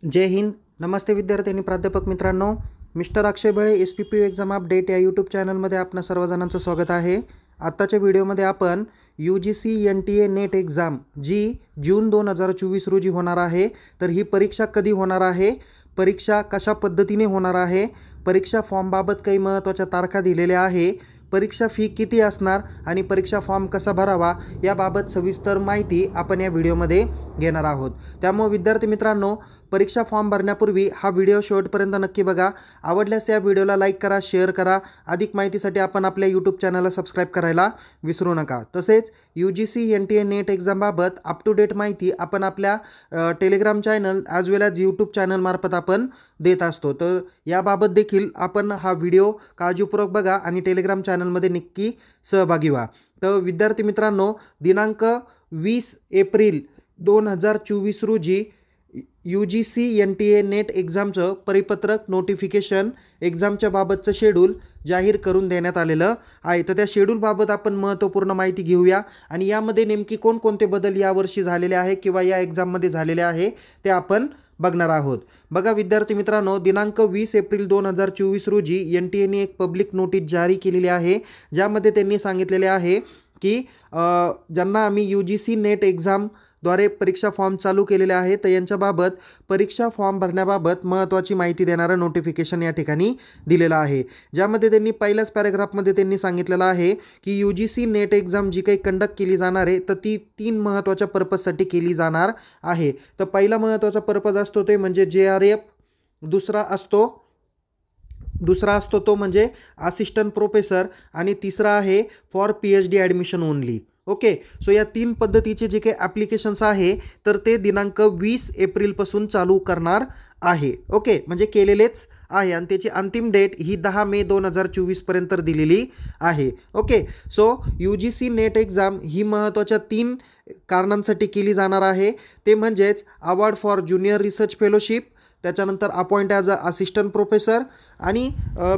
जय हिंद. नमस्ते विद्यार्थी आणि प्राध्यापक मित्रांनो. मिस्टर अक्षय बळे SPPU एक्झाम अपडेट या यूट्यूब चॅनलमध्ये आपणा सर्वजणांचं स्वागत आहे. आत्ताच्या व्हिडिओमध्ये आपण UGC NTA नेट एक्झाम जी जून 2024 रोजी होणार आहे, तर ही परीक्षा कधी होणार आहे, परीक्षा कशा पद्धतीने होणार आहे, परीक्षा फॉर्मबाबत काही महत्त्वाच्या तारखा दिलेल्या आहे, परीक्षा फी किती असणार आणि परीक्षा फॉर्म कसा भरावा याबाबत सविस्तर माहिती आपण या व्हिडिओमध्ये घेणार आहोत. त्यामुळे विद्यार्थी मित्रांनो, परीक्षा फॉर्म भरण्यापूर्वी हा व्हिडिओ शेवटपर्यंत नक्की बघा. आवडल्यास या व्हिडिओला लाईक करा, शेअर करा. अधिक माहितीसाठी आपण आपल्या यूट्यूब चॅनलला सबस्क्राईब करायला विसरू नका. तसेच UGC NTA नेट एक्झामबाबत अप टू डेट माहिती आपण आपल्या Telegram channel as well as YouTube चॅनलमार्फत आपण देत असतो. तर याबाबत देखील आपण हा व्हिडिओ काळजीपूर्वक बघा आणि टेलिग्राम चॅनलमध्ये नक्की सहभागी व्हा. तर विद्यार्थी मित्रांनो, दिनांक 20 एप्रिल 2024 रोजी UGC NTA नेट एक्झामचं परिपत्रक नोटिफिकेशन एक्झामच्या बाबतचं शेड्यूल जाहीर करून देण्यात आलेलं आहे. तर त्या शेड्यूलबाबत आपण महत्त्वपूर्ण माहिती घेऊया आणि यामध्ये नेमकी कोणकोणते बदल यावर्षी झालेले आहे किंवा या एक्झाममध्ये झालेले आहे ते आपण बघणार आहोत. बघा विद्यार्थी मित्रांनो, दिनांक 20 एप्रिल 2024 रोजी NTAने एक पब्लिक नोटीस जारी केलेली आहे, ज्यामध्ये त्यांनी सांगितलेले आहे की ज्यांना आम्ही UGC नेट एक्झामद्वारे परीक्षा फॉर्म चालू केलेले आहे तर यांच्याबाबत परीक्षा फॉर्म भरण्याबाबत महत्त्वाची माहिती देणारं नोटिफिकेशन या ठिकाणी दिलेलं आहे. ज्यामध्ये त्यांनी पहिल्याच पॅरेग्राफमध्ये त्यांनी सांगितलेलं आहे की UGC नेट एक्झाम जी काही कंडक्ट केली जाणार आहे तर ती 3 महत्त्वाच्या पर्पजसाठी केली जाणार आहे. तर पहिला महत्त्वाचा पर्पज असतो ते म्हणजे JRF, दुसरा असतो तो म्हणजे असिस्टंट प्रोफेसर आणि तिसरा आहे for PhD admission only. Okay, so या 3 पद्धतीचे जे काही ॲप्लिकेशन्स आहे तर ते दिनांक 20 एप्रिलपासून चालू करणार आहे. ओके, म्हणजे केलेलेच आहे आणि त्याची अंतिम डेट ही 10 मे 2024 पर्यंत दिलेली आहे. Okay, so UGC NET exam ही महत्त्वाच्या 3 कारणांसाठी केली जाणार आहे. ते म्हणजेच award for junior research fellowship, त्याच्यानंतर appoint as a assistant professor आणि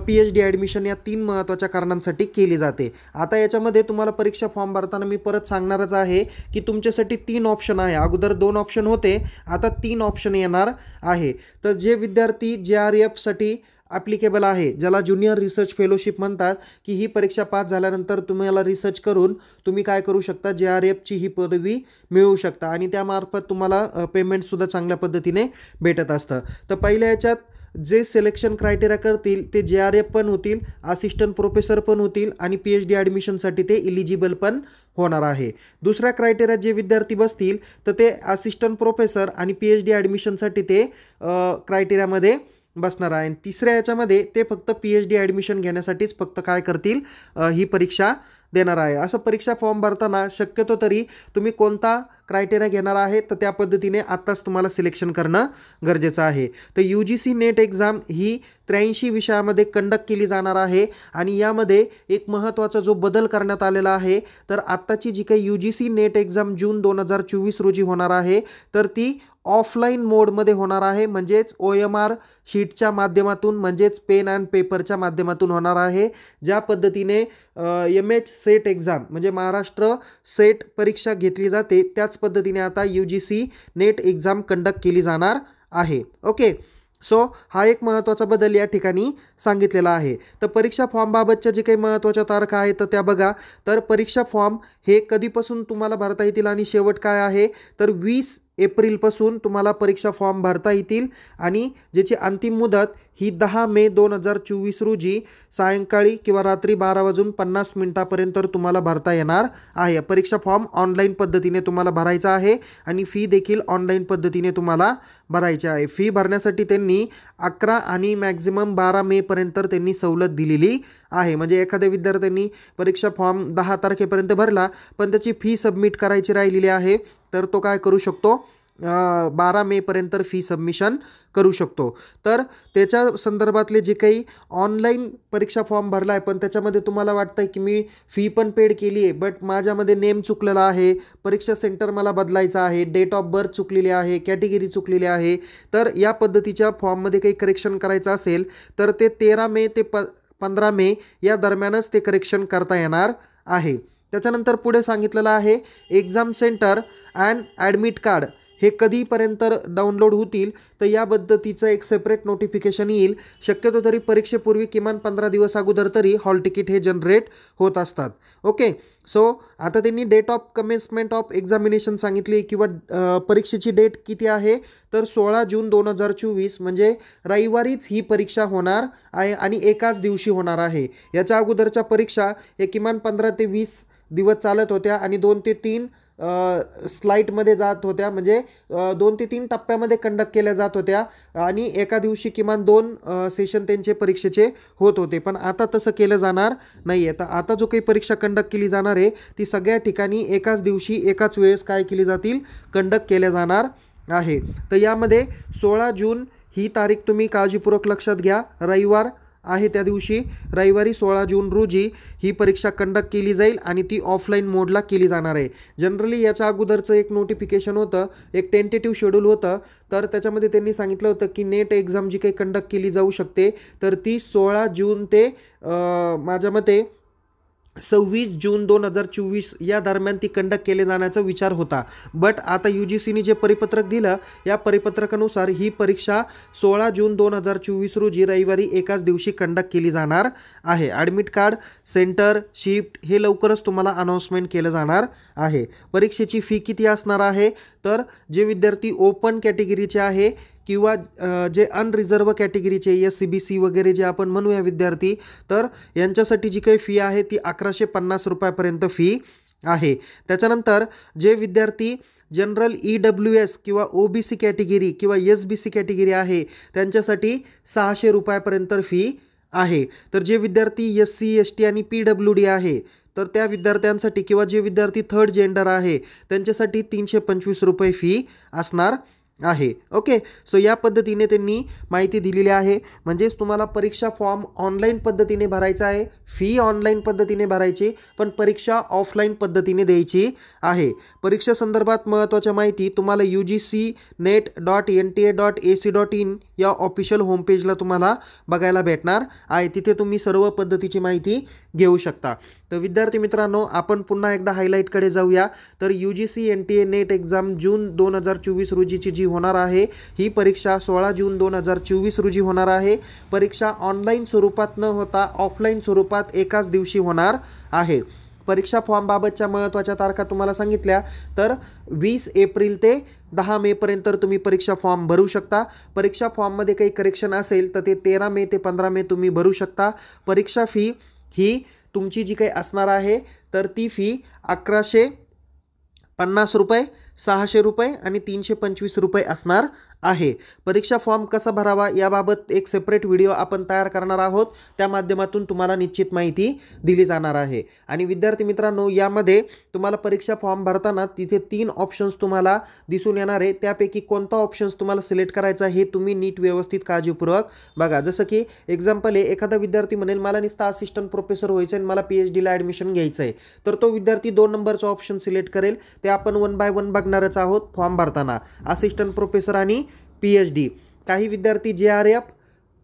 PhD ॲडमिशन या 3 महत्त्वाच्या कारणांसाठी केली जाते. आता याच्यामध्ये तुम्हाला परीक्षा फॉर्म भरताना मी परत सांगणारच आहे की तुमच्यासाठी 3 ऑप्शन आहे. अगोदर 2 ऑप्शन होते, आता 3 ऑप्शन येणार आहे. तर जे विद्यार्थी JRFसाठी ॲप्लिकेबल आहे, ज्याला ज्युनियर रिसर्च फेलोशिप म्हणतात, की ही परीक्षा पास झाल्यानंतर तुम्हाला रिसर्च करून तुम्ही काय करू शकता, JRFची ही पदवी मिळवू शकता आणि त्यामार्फत तुम्हाला पेमेंटसुद्धा चांगल्या पद्धतीने भेटत असतं. तर पहिल्या याच्यात जे सिलेक्शन क्रायटेरिया करतील ते JRF पण होतील, असिस्टंट प्रोफेसर पण होतील आणि PhD ॲडमिशनसाठी ते इलिजिबल पण होणार आहे. दुसऱ्या क्रायटेरियात जे विद्यार्थी बसतील तर ते असिस्टंट प्रोफेसर आणि PhD ॲडमिशनसाठी ते क्रायटेरियामध्ये बसणार आहे. आणि तिसऱ्या याच्यामध्ये ते फक्त PhD ॲडमिशन घेण्यासाठीच फक्त काय करतील, ही परीक्षा देणार आहे. असं परीक्षा फॉर्म भरताना शक्यतो तरी तुम्ही कोणता क्रायटेरिया घेणार आहे तर त्या पद्धतीने आत्ताच तुम्हाला सिलेक्शन करणं गरजेचं आहे. तर UGC नेट एक्झाम ही 83 विषयामध्ये कंडक्ट केली जाणार आहे आणि यामध्ये एक महत्त्वाचा जो बदल करण्यात आलेला आहे, तर आत्ताची जी काही UGC नेट एक्झाम जून 2024 रोजी होणार आहे तर ती ऑफलाईन मोडमध्ये होणार आहे. म्हणजेच OMR शीटच्या माध्यमातून, म्हणजेच पेन अँड पेपरच्या माध्यमातून होणार आहे. ज्या पद्धतीने MH सेट एक्झाम म्हणजे महाराष्ट्र सेट परीक्षा घेतली जाते त्याच पद्धतीने आता UGC नेट एक्झाम कंडक्ट केली जाणार आहे. ओके, सो हा एक महत्त्वाचा बदल या ठिकाणी सांगितलेला आहे. तर परीक्षा फॉर्मबाबतच्या जे काही महत्त्वाच्या तारखा आहेत तर त्या बघा. तर परीक्षा फॉर्म हे कधीपासून तुम्हाला भरता येतील आणि शेवट काय आहे, तर 20 एप्रिलपासून तुम्हाला परीक्षा फॉर्म भरता येतील आणि ज्याची अंतिम मुदत ही 10 मे 2024 रोजी सायंकाळी किंवा रात्री 12:50 तुम्हाला भरता येणार आहे. परीक्षा फॉर्म ऑनलाईन पद्धतीने तुम्हाला भरायचा आहे आणि फी देखील ऑनलाईन पद्धतीने तुम्हाला भरायची आहे. फी भरण्यासाठी त्यांनी 11 आणि मॅक्झिमम 12 मेपर्यंत त्यांनी सवलत दिलेली आहे. म्हणजे एखाद्या विद्यार्थ्यांनी परीक्षा फॉर्म 10 तारखेपर्यंत भरला पण त्याची फी सबमिट करायची राहिलेली आहे तर तो काय करू शकतो, 12 मेपर्यंत फी सबमिशन करू शकतो. तर त्याच्या संदर्भातले जे काही ऑनलाईन परीक्षा फॉर्म भरला आहे पण त्याच्यामध्ये तुम्हाला वाटतं आहे की मी फी पण पेड केली आहे बट माझ्यामध्ये नेम चुकलेला आहे, परीक्षा सेंटर मला बदलायचं आहे, डेट ऑफ बर्थ चुकलेली आहे, कॅटेगरी चुकलेली आहे, तर या पद्धतीच्या फॉर्ममध्ये काही करेक्शन करायचं असेल तर ते 13 मे ते 15 मे या दरम्यानच ते करेक्शन करता येणार आहे. त्याच्यानंतर पुढे सांगितलेलं आहे exam centre and admit card हे कधीपर्यंत डाउनलोड होतील तर या पद्धतीचं एक सेपरेट नोटिफिकेशन येईल. शक्यतो तरी परीक्षेपूर्वी किमान 15 दिवस अगोदर तरी हॉल तिकीट हे जनरेट होत असतात. ओके, सो आता त्यांनी date of commencement of examination सांगितली किंवा परीक्षेची डेट किती आहे तर 16 जून 2024 म्हणजे रविवारीच ही परीक्षा होणार आहे आणि एकाच दिवशी होणार आहे. याच्या अगोदरच्या परीक्षा हे किमान 15 ते 20 दिवस चालत होत्या आणि 2 ते 3 स्लाईटमध्ये जात होत्या, म्हणजे 2 ते 3 टप्प्यामध्ये कंडक्ट केल्या जात होत्या आणि एका दिवशी किमान 2 सेशन त्यांचे परीक्षेचे होत होते. पण आता तसं केलं जाणार नाही आहे. तर आता जो काही परीक्षा कंडक्ट केली जाणार आहे ती सगळ्या ठिकाणी एकाच दिवशी एकाच वेळेस काय केली जातील, कंडक्ट केल्या जाणार आहे. तर यामध्ये 16 जून ही तारीख तुम्ही काळजीपूर्वक लक्षात घ्या, रविवार आहे. त्या दिवशी रविवारी 16 जून रोजी ही परीक्षा कंडक्ट केली जाईल आणि ती ऑफलाईन मोडला केली जाणार आहे. जनरली याच्या अगोदरचं एक नोटिफिकेशन होतं, एक टेंटेटिव्ह शेड्यूल होतं, तर त्याच्यामध्ये त्यांनी सांगितलं होतं की नेट एक्झाम जी काही कंडक्ट केली जाऊ शकते तर ती 16 जून ते माझ्या मते 26 जून 2024 या दरम्यान ती कंडक्ट केले जाण्याचा विचार होता. बट आता UGCने जे परिपत्रक दिलं या परिपत्रकानुसार ही परीक्षा 16 जून 2024 रोजी रविवारी एकाच दिवशी कंडक्ट केली जाणार आहे. ॲडमिट कार्ड, सेंटर, शिफ्ट हे लवकरच तुम्हाला अनाऊन्समेंट केलं जाणार आहे. परीक्षेची फी किती असणार आहे तर जे विद्यार्थी ओपन कॅटेगरीचे आहे किंवा जे अनरिझर्व कॅटेगरीचे SCBC वगैरे जे आपण म्हणूया विद्यार्थी, तर यांच्यासाठी जी काही फी आहे ती 1150 रुपयापर्यंत फी आहे. त्याच्यानंतर जे विद्यार्थी जनरल EWS किंवा OBC कॅटेगरी किंवा SBC कॅटेगरी आहे त्यांच्यासाठी 600 रुपयापर्यंत फी आहे. तर जे विद्यार्थी SC ST आणि PWD आहे तर त्या विद्यार्थ्यांसाठी किंवा जे विद्यार्थी थर्ड जेंडर आहे त्यांच्यासाठी 325 रुपये फी असणार आहे. ओके, सो या पद्धतीने त्यांनी माहिती दिलेली आहे. म्हणजेच तुम्हाला परीक्षा फॉर्म ऑनलाईन पद्धतीने भरायचा आहे, फी ऑनलाईन पद्धतीने भरायची, पण परीक्षा ऑफलाईन पद्धतीने द्यायची आहे. परीक्षेसंदर्भात महत्त्वाच्या माहिती तुम्हाला UGCnet.NTA.AC.in या ऑफिशियल होमपेजला तुम्हाला बघायला भेटणार आहे. तिथे तुम्ही सर्व पद्धतीची माहिती घेऊ शकता. तर विद्यार्थी मित्रांनो, आपण पुन्हा एकदा हायलाईटकडे जाऊया. तर UGC NTA नेट एक्झाम जून 2024 रोजीची जी होणार आहे ही परीक्षा 16 जून 2024 रोजी होणार आहे. परीक्षा ऑनलाईन स्वरूपात न होता ऑफलाईन स्वरूपात एकाच दिवशी होणार आहे. परीक्षा फॉर्मबाबतच्या महत्त्वाच्या तारखा तुम्हाला सांगितल्या तर 20 एप्रिल ते 10 मेपर्यंत तुम्ही परीक्षा फॉर्म भरू शकता. परीक्षा फॉर्ममध्ये काही करेक्शन असेल तर ते 13 मे ते 15 मे तुम्ही भरू शकता. परीक्षा फी ही तुमची जी काही असणार आहे तर ती फी 1150 रुपये, 600 रुपये आणि 325 रुपये असणार आहे. परीक्षा फॉर्म कसा भरावा याबाबत एक सेपरेट व्हिडिओ आपण तयार करणार आहोत, त्या माध्यमातून तुम्हाला निश्चित माहिती दिली जाणार आहे. आणि विद्यार्थी मित्रांनो, यामध्ये तुम्हाला परीक्षा फॉर्म भरताना तिथे 3 ऑप्शन्स तुम्हाला दिसून येणार आहे. त्यापैकी कोणता ऑप्शन्स तुम्हाला सिलेक्ट करायचा हे तुम्ही नीट व्यवस्थित काळजीपूर्वक बघा. जसं की एक्झाम्पल आहे, एखादा विद्यार्थी म्हणेल मला नुसतं असिस्टंट प्रोफेसर व्हायचं आणि मला PhDला ॲडमिशन घ्यायचं आहे, तर तो विद्यार्थी 2 नंबरचा ऑप्शन सिलेक्ट करेल. ते आपण 1 बाय 1 बघणारच आहोत फॉर्म भरताना, असिस्टंट प्रोफेसर आणि PhD. काही विद्यार्थी JRF,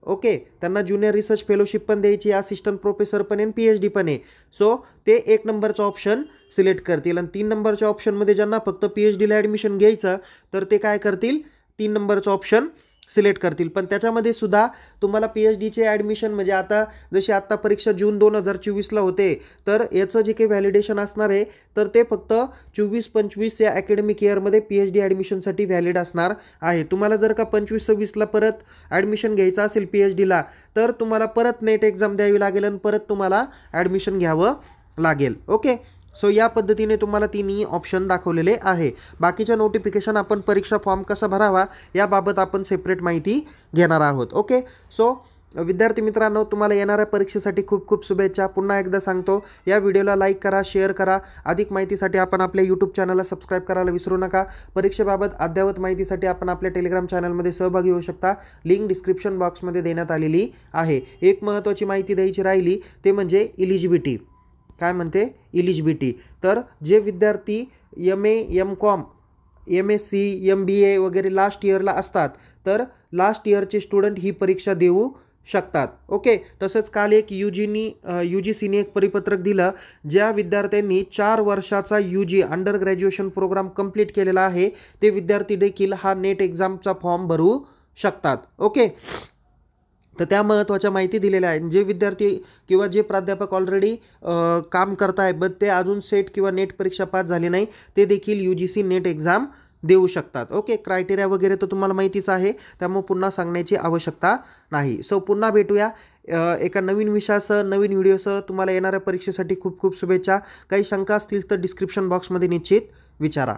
ओके, त्यांना ज्युनियर रिसर्च फेलोशिप पण द्यायची, असिस्टंट प्रोफेसर पण आहे, PhD पण आहे. सो ते 1 नंबरचा ऑप्शन सिलेक्ट करतील आणि 3 नंबरच्या ऑप्शनमध्ये ज्यांना फक्त PhDला ॲडमिशन घ्यायचं तर ते काय करतील, 3 नंबरचा ऑप्शन सिलेक्ट करतील. पण त्याच्यामध्ये सुद्धा तुम्हाला PhDचे ॲडमिशन म्हणजे आता जशी आत्ता परीक्षा जून 2024ला होते तर याचं जे काही व्हॅलिडेशन असणार आहे तर ते फक्त 24-25 या अकॅडमिक इयरमध्ये PhD ॲडमिशनसाठी व्हॅलिड असणार आहे. तुम्हाला जर का 25-26ला परत ॲडमिशन घ्यायचं असेल PhDला तर तुम्हाला परत नेट एक्झाम द्यावी लागेल आणि परत तुम्हाला ॲडमिशन घ्यावं लागेल. ओके, सो या पद्धतीने तुम्हाला 3 ऑप्शन दाखवलेले आहे. बाकीच्या नोटिफिकेशन आपण परीक्षा फॉर्म कसा भरावा याबाबत आपण सेपरेट माहिती घेणार आहोत. ओके, सो विद्यार्थी मित्रांनो, तुम्हाला येणाऱ्या परीक्षेसाठी खूप खूप शुभेच्छा. पुन्हा एकदा सांगतो, या व्हिडिओला लाईक करा, शेअर करा. अधिक माहितीसाठी आपण आपल्या यूट्यूब चॅनलला सबस्क्राईब करायला विसरू नका. परीक्षेबाबत अद्ययावत माहितीसाठी आपण आपल्या टेलिग्राम चॅनलमध्ये सहभागी होऊ शकता. लिंक डिस्क्रिप्शन बॉक्समध्ये देण्यात आलेली आहे. एक महत्त्वाची माहिती द्यायची राहिली ते म्हणजे इलिजिबिलिटी. काय म्हणते इलिजिबिलिटी, तर जे विद्यार्थी MA, MCOM, MSc, MBA वगैरे लास्ट इयरला असतात तर लास्ट इयरचे स्टुडंट ही परीक्षा देऊ शकतात. ओके. तसंच काल एक UGCने एक परिपत्रक दिलं, ज्या विद्यार्थ्यांनी 4 वर्षाचा UG under graduation program complete केलेला आहे, ते विद्यार्थी देखील हा नेट एक्झामचा फॉर्म भरू शकतात. ओके. तर त्या महत्त्वाच्या माहिती दिलेल्या आहेत. जे विद्यार्थी किंवा जे प्राध्यापक ऑलरेडी काम करत आहेत बट ते अजून सेट किंवा नेट परीक्षा पास झाले नाही, ते देखील UGC नेट एक्झाम देऊ शकतात. ओके. क्रायटेरिया वगैरे तर तुम्हाला माहितीच आहे, त्यामुळे पुन्हा सांगण्याची आवश्यकता नाही. सो पुन्हा भेटूया एका नवीन विषयासह, नवीन व्हिडिओसह. तुम्हाला येणाऱ्या परीक्षेसाठी खूप खूप शुभेच्छा. काही शंका असतील तर डिस्क्रिप्शन बॉक्समध्ये निश्चित विचारा.